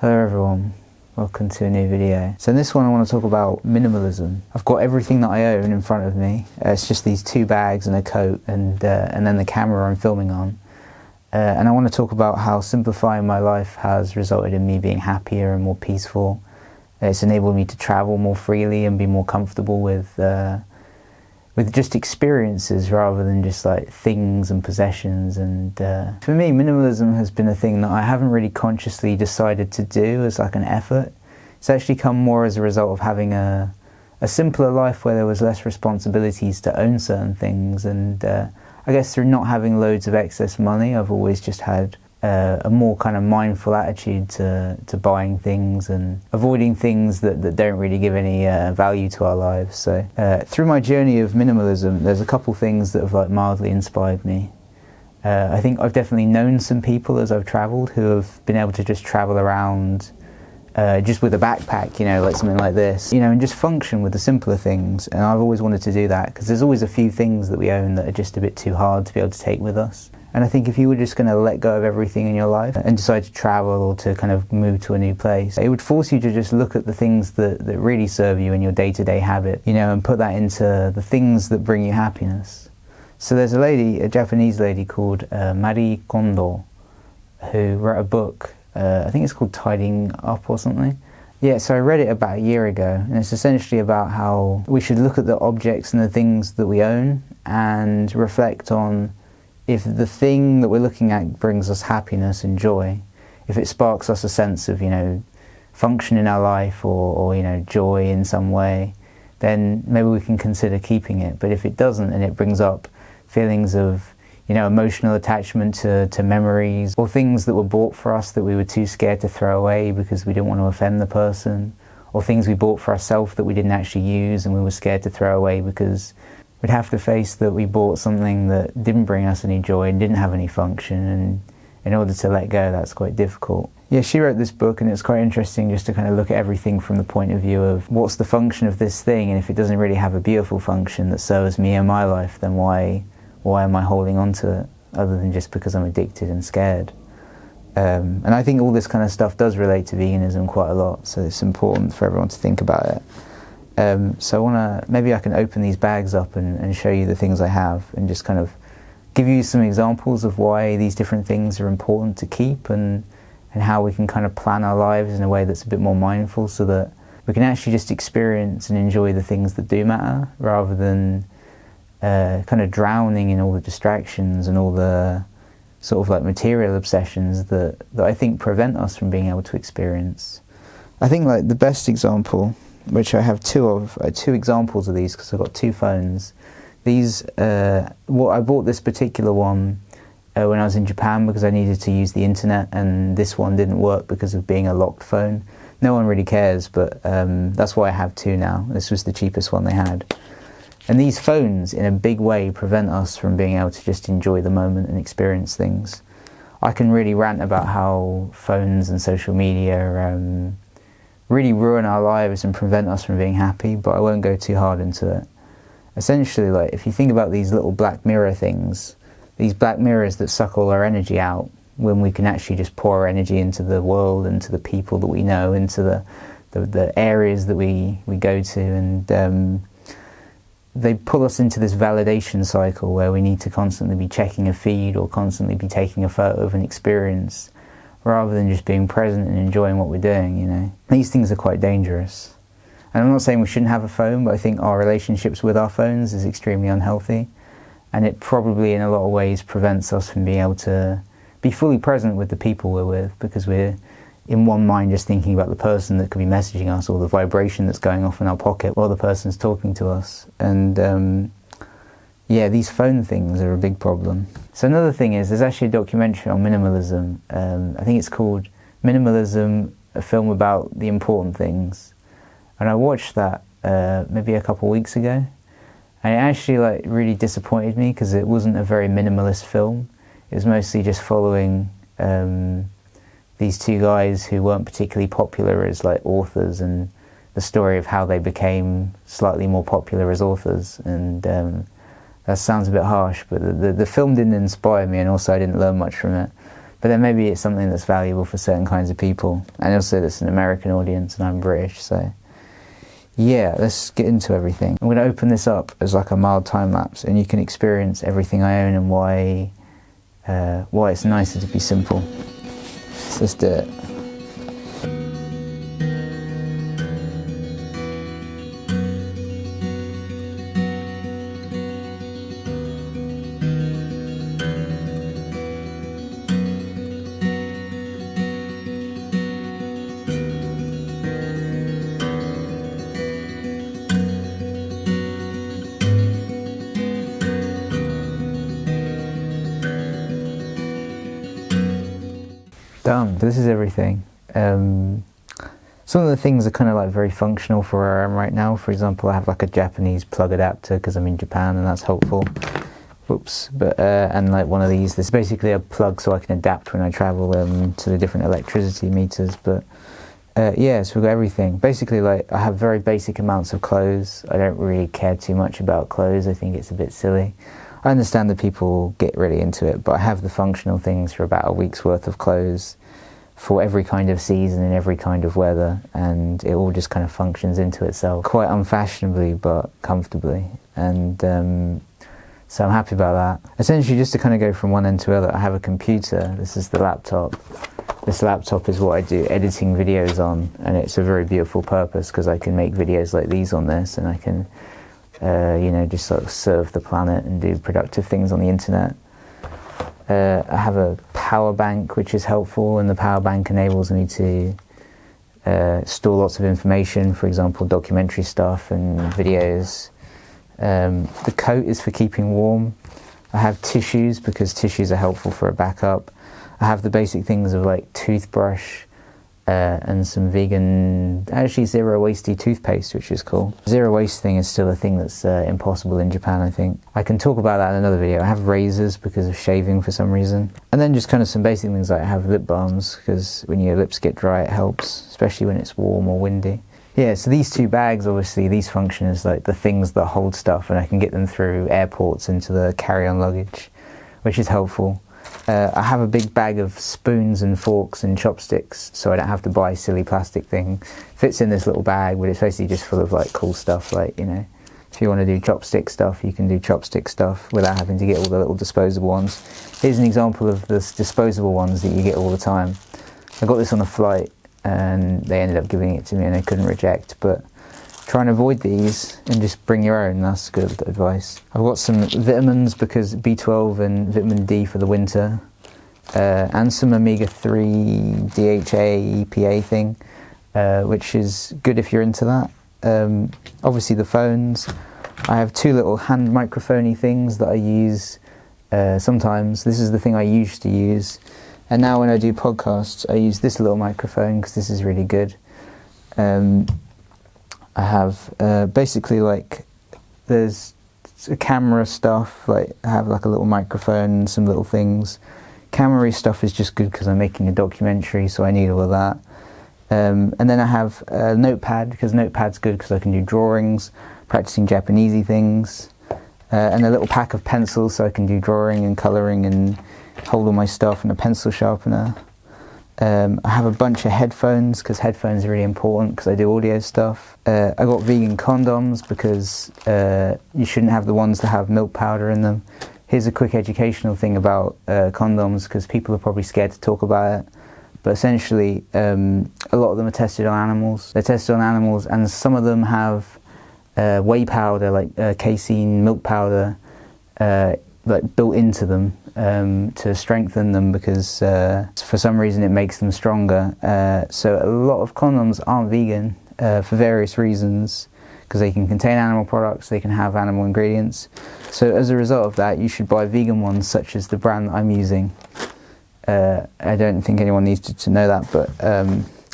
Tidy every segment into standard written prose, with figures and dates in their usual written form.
Hello everyone, welcome to a new video. So in this one I want to talk about minimalism. I've got everything that I own in front of me. It's just these two bags and a coat and then the camera I'm filming on. And I want to talk about how simplifying my life has resulted in me being happier and more peaceful. It's enabled me to travel more freely and be more comfortable with just experiences rather than just like things and possessions. And for me, minimalism has been a thing that I haven't really consciously decided to do as like an effort. It's actually come more as a result of having a simpler life where there was less responsibilities to own certain things. And I guess through not having loads of excess money, I've always just had a more kind of mindful attitude to buying things and avoiding things that don't really give any value to our lives. So through my journey of minimalism, there's a couple things that have like mildly inspired me. I think I've definitely known some people as I've travelled who have been able to just travel around just with a backpack, you know, like something like this, you know, and just function with the simpler things. And I've always wanted to do that because there's always a few things that we own that are just a bit too hard to be able to take with us. And I think if you were just going to let go of everything in your life and decide to travel or to kind of move to a new place, it would force you to just look at the things that really serve you in your day-to-day habit, you know, and put that into the things that bring you happiness. So there's a Japanese lady called Marie Kondo, who wrote a book, I think it's called Tidying Up or something. Yeah, so I read it about a year ago, and it's essentially about how we should look at the objects and the things that we own and reflect on if the thing that we're looking at brings us happiness and joy, if it sparks us a sense of, you know, function in our life or you know, joy in some way, then maybe we can consider keeping it. But if it doesn't and it brings up feelings of, you know, emotional attachment to memories or things that were bought for us that we were too scared to throw away because we didn't want to offend the person, or things we bought for ourselves that we didn't actually use and we were scared to throw away because we'd have to face that we bought something that didn't bring us any joy and didn't have any function, and in order to let go, that's quite difficult. Yeah, she wrote this book, and it's quite interesting just to kind of look at everything from the point of view of what's the function of this thing, and if it doesn't really have a beautiful function that serves me in my life, then why am I holding on to it, other than just because I'm addicted and scared? And I think all this kind of stuff does relate to veganism quite a lot, so it's important for everyone to think about it. So maybe I can open these bags up and show you the things I have and just kind of give you some examples of why these different things are important to keep and how we can kind of plan our lives in a way that's a bit more mindful so that we can actually just experience and enjoy the things that do matter rather than kind of drowning in all the distractions and all the sort of like material obsessions that I think prevent us from being able to experience. I think like the best example, which I have two examples of these because I've got two phones. I bought this particular one when I was in Japan because I needed to use the internet, and this one didn't work because of being a locked phone. No one really cares, but that's why I have two now. This was the cheapest one they had. And these phones in a big way prevent us from being able to just enjoy the moment and experience things. I can really rant about how phones and social media really ruin our lives and prevent us from being happy, but I won't go too hard into it. Essentially, like, if you think about these little black mirror things, these black mirrors that suck all our energy out when we can actually just pour our energy into the world, into the people that we know, into the areas that we go to, and they pull us into this validation cycle where we need to constantly be checking a feed or constantly be taking a photo of an experience, rather than just being present and enjoying what we're doing, you know. These things are quite dangerous. And I'm not saying we shouldn't have a phone, but I think our relationships with our phones is extremely unhealthy. And it probably, in a lot of ways, prevents us from being able to be fully present with the people we're with, because we're in one mind just thinking about the person that could be messaging us or the vibration that's going off in our pocket while the person's talking to us. And yeah, these phone things are a big problem. So another thing is, there's actually a documentary on minimalism. I think it's called Minimalism, a film about the important things. And I watched that maybe a couple of weeks ago. And it actually like really disappointed me because it wasn't a very minimalist film. It was mostly just following these two guys who weren't particularly popular as like authors and the story of how they became slightly more popular as authors. And that sounds a bit harsh, but the film didn't inspire me, and also I didn't learn much from it. But then maybe it's something that's valuable for certain kinds of people. And also there's an American audience and I'm British, so yeah, let's get into everything. I'm going to open this up as like a mild time lapse and you can experience everything I own and why it's nicer to be simple. So let's do it. Done. This is everything. Some of the things are kind of like very functional for where I am right now. For example, I have like a Japanese plug adapter because I'm in Japan and that's helpful. Oops. But and like one of these, this is basically a plug so I can adapt when I travel to the different electricity meters. But yeah, so we've got everything. Basically, like I have very basic amounts of clothes. I don't really care too much about clothes. I think it's a bit silly. I understand that people get really into it, but I have the functional things for about a week's worth of clothes for every kind of season and every kind of weather, and it all just kind of functions into itself quite unfashionably but comfortably. And so I'm happy about that. Essentially, just to kind of go from one end to the other, I have a computer. This is the laptop. This laptop is what I do editing videos on, and it's a very beautiful purpose because I can make videos like these on this, and I can you know, just sort of serve the planet and do productive things on the internet. I have a power bank which is helpful, and the power bank enables me to store lots of information, for example documentary stuff and videos. The coat is for keeping warm. I have tissues because tissues are helpful for a backup. I have the basic things of like toothbrush, and some vegan, actually zero wastey toothpaste, which is cool. Zero waste thing is still a thing that's impossible in Japan, I think. I can talk about that in another video. I have razors because of shaving for some reason. And then just kind of some basic things like I have lip balms because when your lips get dry it helps, especially when it's warm or windy. Yeah, so these two bags, obviously, these function as like the things that hold stuff, and I can get them through airports into the carry-on luggage, which is helpful. I have a big bag of spoons and forks and chopsticks, so I don't have to buy silly plastic thing. Fits in this little bag, but it's basically just full of like cool stuff, like, you know, if you want to do chopstick stuff, you can do chopstick stuff without having to get all the little disposable ones. Here's an example of the disposable ones that you get all the time. I got this on a flight and they ended up giving it to me and I couldn't reject, but try and avoid these and just bring your own. That's good advice. I've got some vitamins because B12 and vitamin D for the winter, and some omega-3 DHA EPA thing, which is good if you're into that. Obviously the phones. I have two little hand microphone-y things that I use sometimes. This is the thing I used to use, and now when I do podcasts I use this little microphone because this is really good. I have basically like there's camera stuff, like I have like a little microphone and some little things. Camera-y stuff is just good because I'm making a documentary, so I need all of that. And then I have a notepad because notepad's good because I can do drawings, practicing Japanesey things, and a little pack of pencils so I can do drawing and colouring and hold all my stuff, and a pencil sharpener. I have a bunch of headphones because headphones are really important because I do audio stuff. I got vegan condoms because you shouldn't have the ones that have milk powder in them. Here's a quick educational thing about condoms because people are probably scared to talk about it. But essentially, a lot of them are tested on animals. They're tested on animals, and some of them have whey powder, like casein, milk powder, like built into them. To strengthen them because for some reason it makes them stronger. So a lot of condoms aren't vegan for various reasons because they can contain animal products, they can have animal ingredients. So as a result of that, you should buy vegan ones such as the brand that I'm using. I don't think anyone needs to know that, but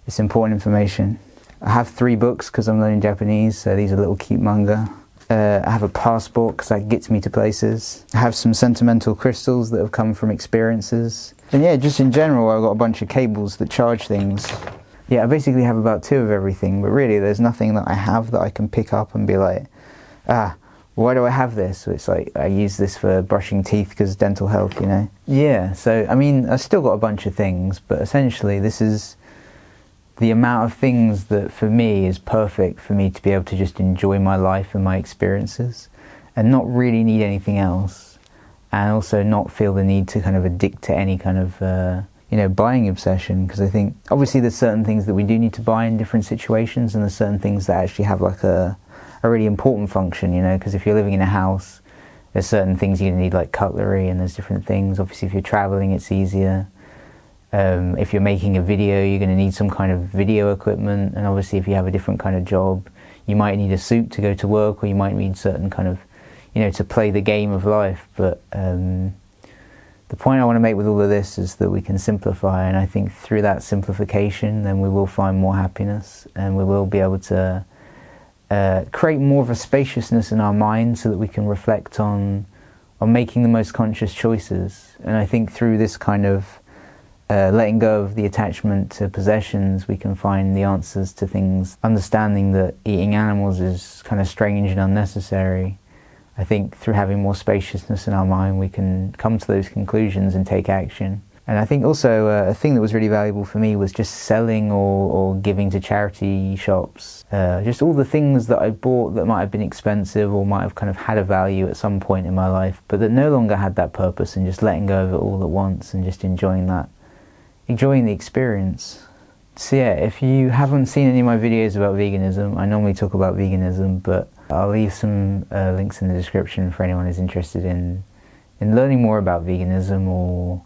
it's important information. I have 3 books because I'm learning Japanese, so these are little cute manga. I have a passport because that gets me to places. I have some sentimental crystals that have come from experiences. And yeah, just in general, I've got a bunch of cables that charge things. Yeah, I basically have about 2 of everything, but really there's nothing that I have that I can pick up and be like, why do I have this? It's like, I use this for brushing teeth because dental health, you know? Yeah, so, I mean, I've still got a bunch of things, but essentially this is the amount of things that for me is perfect for me to be able to just enjoy my life and my experiences and not really need anything else, and also not feel the need to kind of addict to any kind of buying obsession, because I think obviously there's certain things that we do need to buy in different situations, and there's certain things that actually have like a really important function, you know, because if you're living in a house, there's certain things you're going to need, like cutlery, and there's different things. Obviously if you're traveling, it's easier. If you're making a video, you're going to need some kind of video equipment, and obviously if you have a different kind of job, you might need a suit to go to work, or you might need certain kind of, you know, to play the game of life. But the point I want to make with all of this is that we can simplify, and I think through that simplification then we will find more happiness, and we will be able to create more of a spaciousness in our mind so that we can reflect on making the most conscious choices. And I think through this kind of letting go of the attachment to possessions, we can find the answers to things, understanding that eating animals is kind of strange and unnecessary. I think through having more spaciousness in our mind, we can come to those conclusions and take action. And I think also a thing that was really valuable for me was just selling or giving to charity shops. Just all the things that I bought that might have been expensive or might have kind of had a value at some point in my life, but that no longer had that purpose, and just letting go of it all at once and just enjoying the experience. So yeah, if you haven't seen any of my videos about veganism, I normally talk about veganism, but I'll leave some links in the description for anyone who's interested in learning more about veganism, or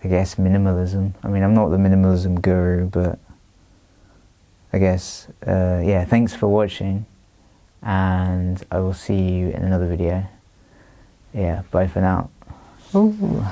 I guess minimalism. I mean, I'm not the minimalism guru, but I guess, yeah, thanks for watching, and I will see you in another video. Yeah, bye for now. Ooh.